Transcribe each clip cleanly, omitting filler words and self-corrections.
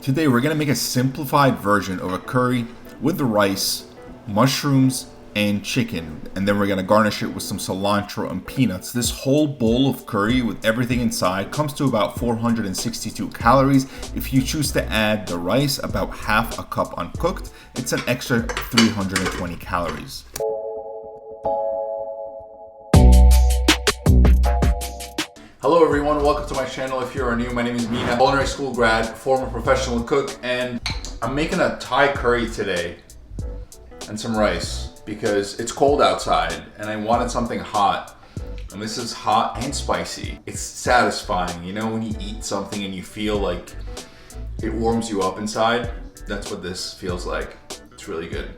Today we're going to make a simplified version of a curry with the rice, mushrooms, and chicken, and then we're going to garnish it with some cilantro and peanuts. This whole bowl of curry with everything inside comes to about 462 calories. If you choose to add the rice, about half a cup uncooked, it's an extra 320 calories. Hello everyone, welcome to my channel. If you are new, my name is Mina, culinary school grad, former professional cook, and I'm making a Thai curry today and some rice because it's cold outside and I wanted something hot. And this is hot and spicy. It's satisfying, you know, when you eat something and you feel like it warms you up inside. That's what this feels like. It's really good.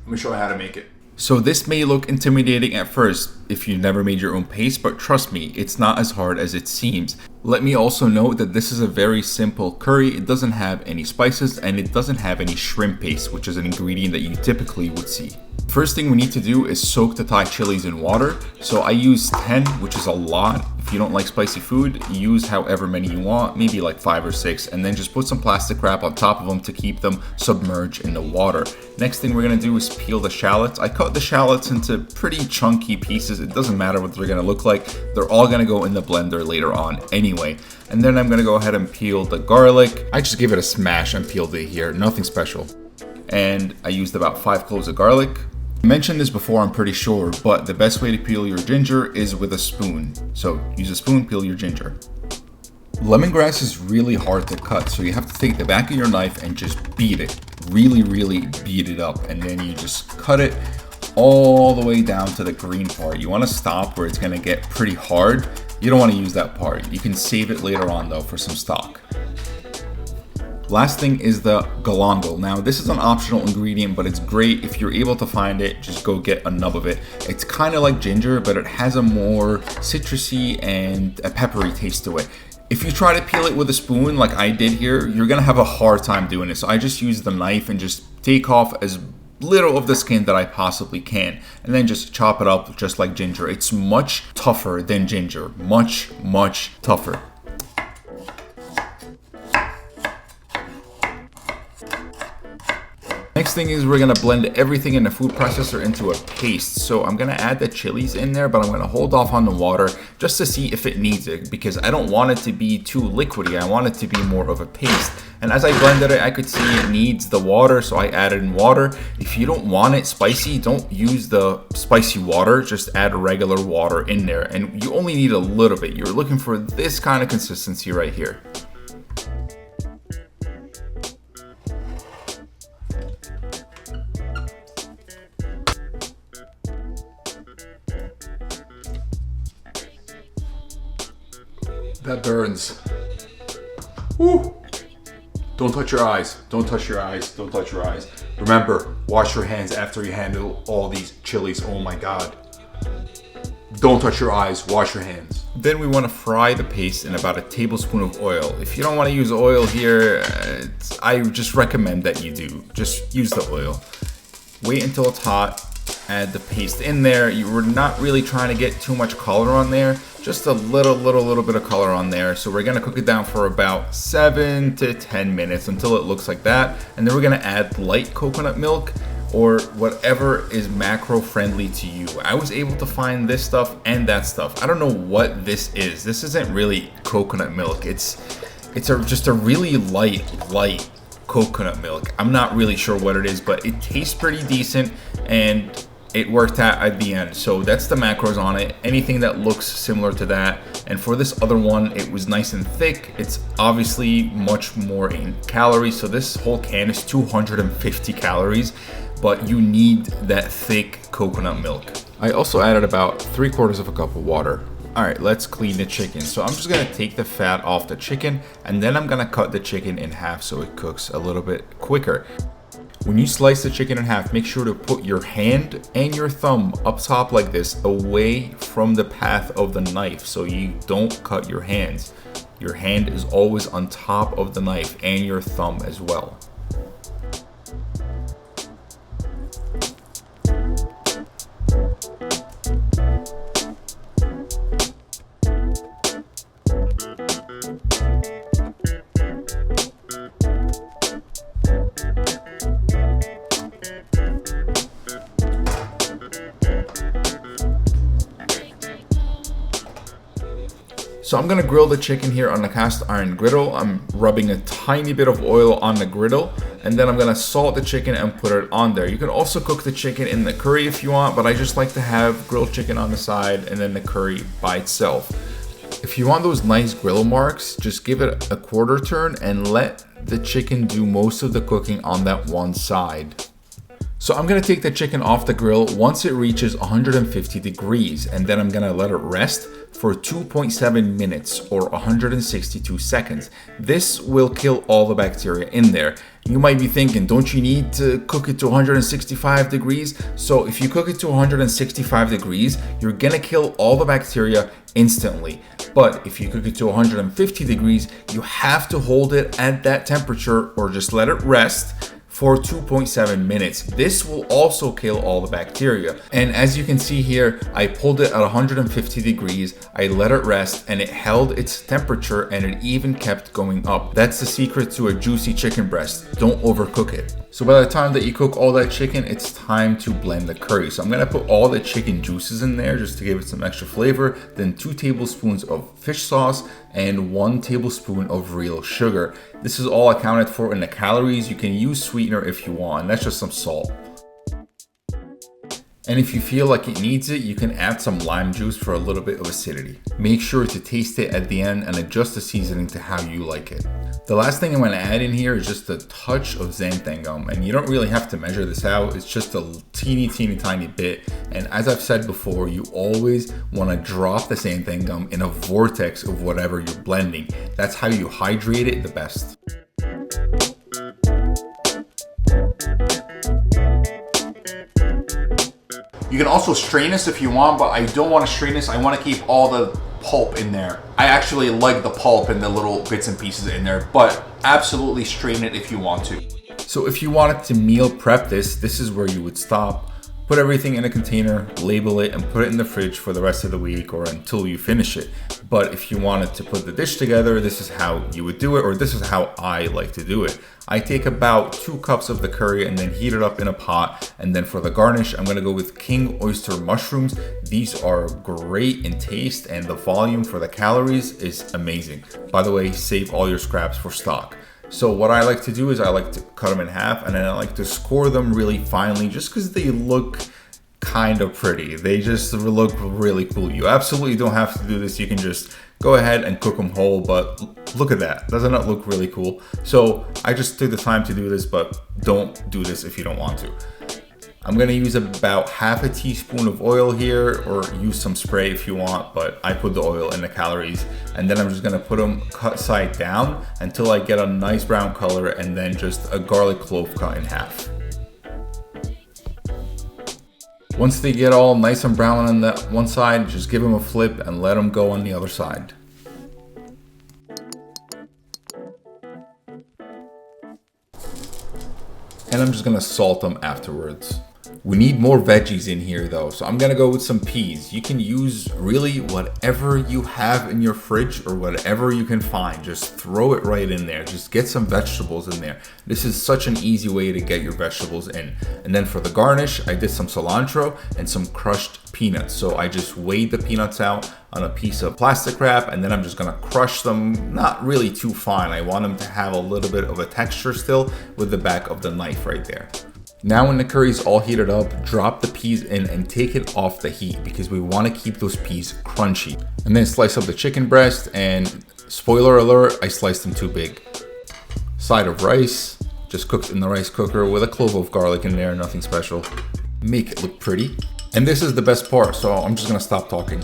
Let me show you how to make it. So this may look intimidating at first if you've never made your own paste, but trust me, it's not as hard as it seems. Let me also note that this is a very simple curry. It doesn't have any spices and it doesn't have any shrimp paste, which is an ingredient that you typically would see. First thing we need to do is soak the Thai chilies in water. So I use 10, which is a lot. If you don't like spicy food, use however many you want, maybe like 5 or 6, and then just put some plastic wrap on top of them to keep them submerged in the water. Next thing we're gonna do is peel the shallots. I cut the shallots into pretty chunky pieces. It doesn't matter what they're gonna look like. They're all gonna go in the blender later on anyway. And then I'm gonna go ahead and peel the garlic. I just gave it a smash and peeled it here, nothing special. And I used about 5 cloves of garlic. I mentioned this before, I'm pretty sure, but the best way to peel your ginger is with a spoon. So use a spoon, peel your ginger. Lemongrass is really hard to cut, so you have to take the back of your knife and just beat it. Really beat it up, and then you just cut it all the way down to the green part. You want to stop where it's going to get pretty hard. You don't want to use that part. You can save it later on though for some stock. Last thing is the galangal. Now this is an optional ingredient, but it's great. If you're able to find it, just go get a nub of it. It's kind of like ginger, but it has a more citrusy and a peppery taste to it. If you try to peel it with a spoon like I did here, you're gonna have a hard time doing it. So I just use the knife and just take off as little of the skin that I possibly can, and then just chop it up just like ginger. It's much tougher than ginger, much tougher. Next thing is we're gonna blend everything in the food processor into a paste. So I'm gonna add the chilies in there, but I'm gonna hold off on the water just to see if it needs it, because I don't want it to be too liquidy. I want it to be more of a paste. And as I blended it, I could see it needs the water, so I added in water. If you don't want it spicy, don't use the spicy water, just add regular water in there. And you only need a little bit. You're looking for this kind of consistency right here. That burns. Woo! Don't touch your eyes. Don't touch your eyes. Don't touch your eyes. Remember, wash your hands after you handle all these chilies. Oh my God. Don't touch your eyes. Wash your hands. Then we want to fry the paste in about a tablespoon of oil. If you don't want to use oil here, I just recommend that you do. Just use the oil. Wait until it's hot. Add the paste in there. We're not really trying to get too much color on there. Just a little bit of color on there. So we're gonna cook it down for about 7 to 10 minutes until it looks like that. And then we're gonna add light coconut milk or whatever is macro friendly to you. I was able to find this stuff and that stuff. I don't know what this is. This isn't really coconut milk. It's just a really light coconut milk. I'm not really sure what it is, but it tastes pretty decent and it worked out at the end. So that's the macros on it. Anything that looks similar to that. And for this other one, it was nice and thick. It's obviously much more in calories. So this whole can is 250 calories, but you need that thick coconut milk. I also added about 3/4 of a cup of water. All right, let's clean the chicken. So I'm just gonna take the fat off the chicken, and then I'm gonna cut the chicken in half so it cooks a little bit quicker. When you slice the chicken in half, make sure to put your hand and your thumb up top like this, away from the path of the knife so you don't cut your hands. Your hand is always on top of the knife and your thumb as well. So I'm gonna grill the chicken here on the cast iron griddle. I'm rubbing a tiny bit of oil on the griddle, and then I'm gonna salt the chicken and put it on there. You can also cook the chicken in the curry if you want, but I just like to have grilled chicken on the side and then the curry by itself. If you want those nice grill marks, just give it a quarter turn and let the chicken do most of the cooking on that one side. So I'm gonna take the chicken off the grill once it reaches 150 degrees, and then I'm gonna let it rest for 2.7 minutes or 162 seconds. This will kill all the bacteria in there. You might be thinking, don't you need to cook it to 165 degrees? So if you cook it to 165 degrees, you're gonna kill all the bacteria instantly. But if you cook it to 150 degrees, you have to hold it at that temperature or just let it rest for 2.7 minutes. This will also kill all the bacteria. And as you can see here, I pulled it at 150 degrees, I let it rest, and it held its temperature, and it even kept going up. That's the secret to a juicy chicken breast. Don't overcook it. So by the time that you cook all that chicken, it's time to blend the curry. So I'm gonna put all the chicken juices in there just to give it some extra flavor, then 2 tablespoons of fish sauce and 1 tablespoon of real sugar. This is all accounted for in the calories. You can use sweetener if you want, and that's just some salt. And if you feel like it needs it, you can add some lime juice for a little bit of acidity. Make sure to taste it at the end and adjust the seasoning to how you like it. The last thing I'm going to add in here is just a touch of Xanthan Gum, and you don't really have to measure this out. It's just a teeny tiny bit. And as I've said before, you always want to drop the Xanthan Gum in a vortex of whatever you're blending. That's how you hydrate it the best. You can also strain this if you want, but I don't want to strain this. I want to keep all the pulp in there. I actually like the pulp and the little bits and pieces in there, but absolutely strain it if you want to. So if you wanted to meal prep this is where you would stop. Put everything in a container, label it, and put it in the fridge for the rest of the week or until you finish it. But if you wanted to put the dish together, this is how you would do it, or this is how I like to do it. I take about 2 cups of the curry and then heat it up in a pot. And then for the garnish, I'm gonna go with king oyster mushrooms. These are great in taste, and the volume for the calories is amazing. By the way, save all your scraps for stock. So what I like to do is I like to cut them in half, and then I like to score them really finely just because they look kind of pretty. They just look really cool. You absolutely don't have to do this. You can just go ahead and cook them whole, but look at that. Doesn't that look really cool? So I just took the time to do this, but don't do this if you don't want to. I'm gonna use about half a teaspoon of oil here, or use some spray if you want, but I put the oil in the calories. And then I'm just gonna put them cut side down until I get a nice brown color, and then just a garlic clove cut in half. Once they get all nice and brown on that one side, just give them a flip and let them go on the other side. And I'm just gonna salt them afterwards. We need more veggies in here though, so I'm gonna go with some peas. You can use really whatever you have in your fridge or whatever you can find. Just throw it right in there. Just get some vegetables in there. This is such an easy way to get your vegetables in. And then for the garnish, I did some cilantro and some crushed peanuts. So I just weighed the peanuts out on a piece of plastic wrap, and then I'm just gonna crush them, not really too fine. I want them to have a little bit of a texture still with the back of the knife right there. Now when the curry's all heated up, drop the peas in and take it off the heat because we want to keep those peas crunchy. And then slice up the chicken breast, and spoiler alert, I sliced them too big. Side of rice, just cooked in the rice cooker with a clove of garlic in there, nothing special. Make it look pretty. And this is the best part, so I'm just gonna stop talking.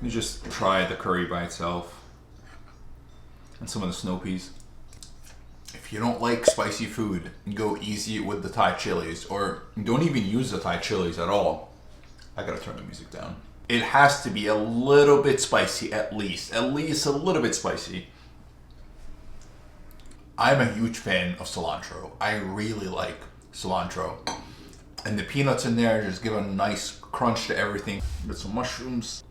You just try the curry by itself and some of the snow peas. If you don't like spicy food, go easy with the Thai chilies, or don't even use the Thai chilies at all. I gotta turn the music down. It has to be a little bit spicy, at least a little bit spicy. I'm a huge fan of cilantro. I really like cilantro. And the peanuts in there just give a nice crunch to everything. With some mushrooms.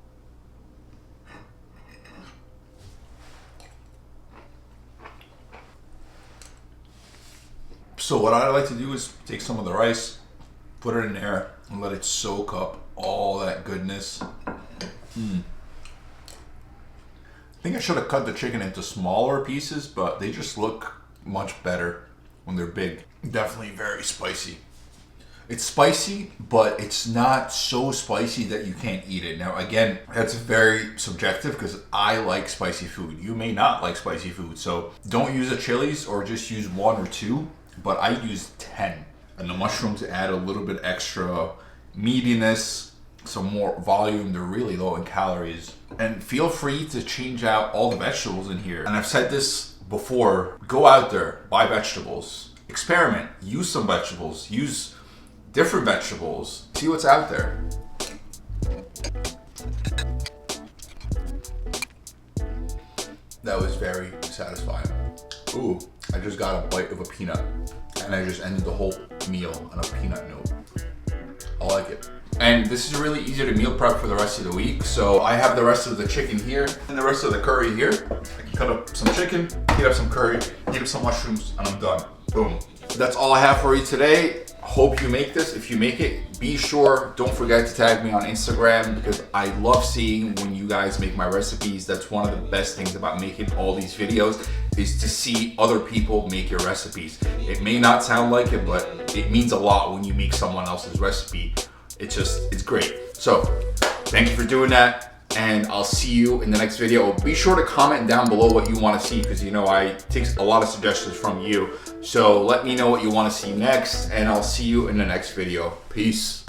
So what I like to do is take some of the rice, put it in there, and let it soak up all that goodness. I think I should have cut the chicken into smaller pieces, but they just look much better when they're big. Definitely very spicy. It's spicy, but it's not so spicy that you can't eat it. Now, again, that's very subjective because I like spicy food. You may not like spicy food, so don't use a chilies or just use 1 or 2, but I use 10. And the mushrooms add a little bit extra meatiness, some more volume. They're really low in calories. And feel free to change out all the vegetables in here. And I've said this before, go out there, buy vegetables, experiment, use some vegetables, use different vegetables, see what's out there. That was very satisfying. Ooh, I just got a bite of a peanut and I just ended the whole meal on a peanut note. I like it. And this is really easy to meal prep for the rest of the week. So I have the rest of the chicken here and the rest of the curry here. I can cut up some chicken, heat up some curry, heat up some mushrooms, and I'm done. Boom. That's all I have for you today. Hope you make this. If you make it, be sure, don't forget to tag me on Instagram because I love seeing when you guys make my recipes. That's one of the best things about making all these videos is to see other people make your recipes. It may not sound like it, but it means a lot when you make someone else's recipe. It's great. So thank you for doing that. And I'll see you in the next video. Be sure to comment down below what you want to see because you know I take a lot of suggestions from you. So let me know what you want to see next and I'll see you in the next video. Peace.